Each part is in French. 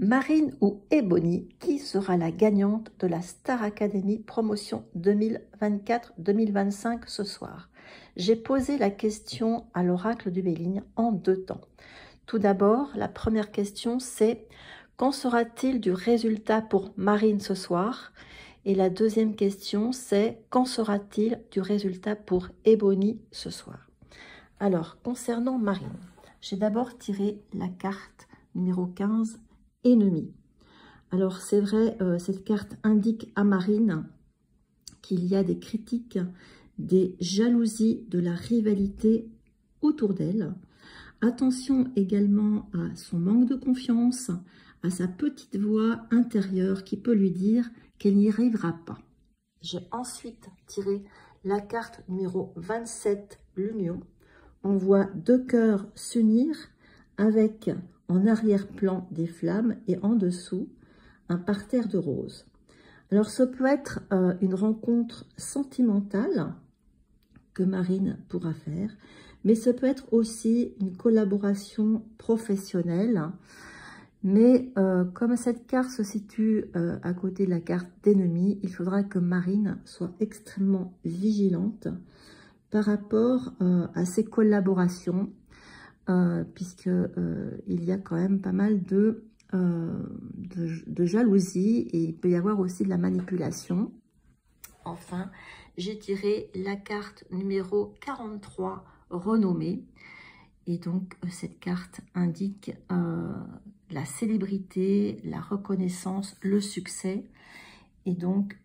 Marine ou Ebony, qui sera la gagnante de la Star Academy promotion 2024-2025 ce soir? J'ai posé la question à l'oracle du Béligne en 2 temps. Tout d'abord, la première question c'est: qu'en sera-t-il du résultat pour Marine ce soir? Et la deuxième question c'est: qu'en sera-t-il du résultat pour Ebony ce soir? Alors, concernant Marine, j'ai d'abord tiré la carte numéro 15, Ennemi. Alors, c'est vrai, cette carte indique à Marine qu'il y a des critiques, des jalousies, de la rivalité autour d'elle. Attention également à son manque de confiance, à sa petite voix intérieure qui peut lui dire qu'elle n'y arrivera pas. J'ai ensuite tiré la carte numéro 27, l'Union. On voit 2 cœurs s'unir avec en arrière-plan des flammes et en dessous un parterre de roses. Alors ce peut être une rencontre sentimentale que Marine pourra faire, mais ce peut être aussi une collaboration professionnelle. Mais comme cette carte se situe à côté de la carte d'ennemi, il faudra que Marine soit extrêmement vigilante par rapport à ces collaborations, puisque il y a quand même pas mal de jalousie et il peut y avoir aussi de la manipulation. Enfin, j'ai tiré la carte numéro 43, renommée. Et donc, cette carte indique la célébrité, la reconnaissance, le succès. Et donc,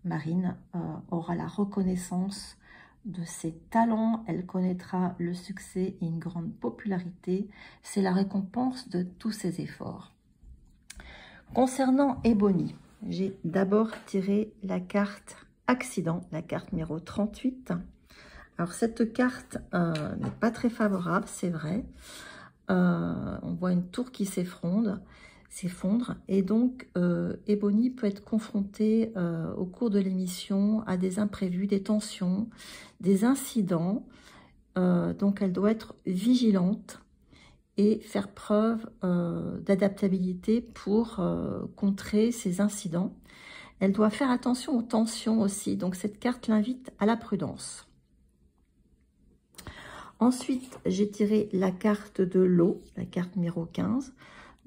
Marine aura la reconnaissance de ses talents, elle connaîtra le succès et une grande popularité. C'est la récompense de tous ses efforts. Concernant Ebony, j'ai d'abord tiré la carte accident, la carte numéro 38. Alors cette carte n'est pas très favorable, c'est vrai. On voit une tour qui s'effondre. Et donc Ebony peut être confrontée au cours de l'émission à des imprévus, des tensions, des incidents. Donc elle doit être vigilante et faire preuve d'adaptabilité pour contrer ces incidents. Elle doit faire attention aux tensions aussi, donc cette carte l'invite à la prudence. Ensuite, j'ai tiré la carte de l'eau, la carte numéro 15.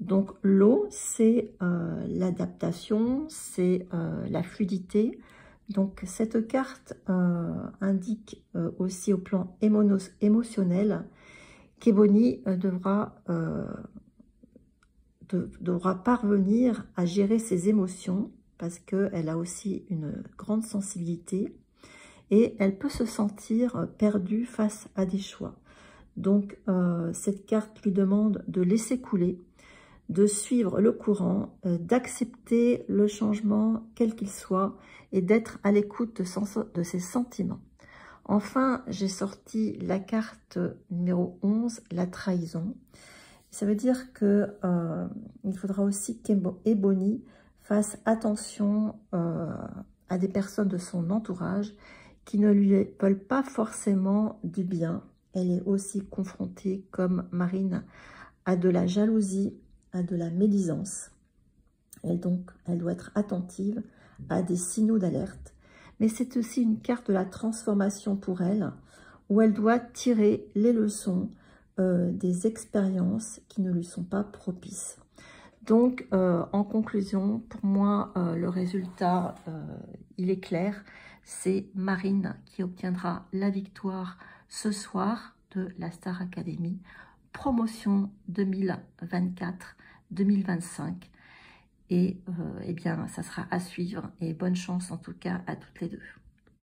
Donc l'eau, c'est l'adaptation, c'est la fluidité. Donc cette carte indique aussi au plan émotionnel qu'Ebony devra parvenir à gérer ses émotions parce qu'elle a aussi une grande sensibilité et elle peut se sentir perdue face à des choix. Donc cette carte lui demande de laisser couler, de suivre le courant, d'accepter le changement quel qu'il soit et d'être à l'écoute de ses sentiments. Enfin, j'ai sorti la carte numéro 11, la trahison. Ça veut dire que il faudra aussi qu'Ebony fasse attention à des personnes de son entourage qui ne lui veulent pas forcément du bien. Elle est aussi confrontée, comme Marine, à de la jalousie, à de la médisance. Et donc, elle doit être attentive à des signaux d'alerte. Mais c'est aussi une carte de la transformation pour elle, où elle doit tirer les leçons des expériences qui ne lui sont pas propices. Donc, en conclusion, pour moi, le résultat, il est clair. C'est Marine qui obtiendra la victoire ce soir de la Star Academy, promotion 2024-2025. Et eh bien, ça sera à suivre. Et bonne chance en tout cas à toutes les deux.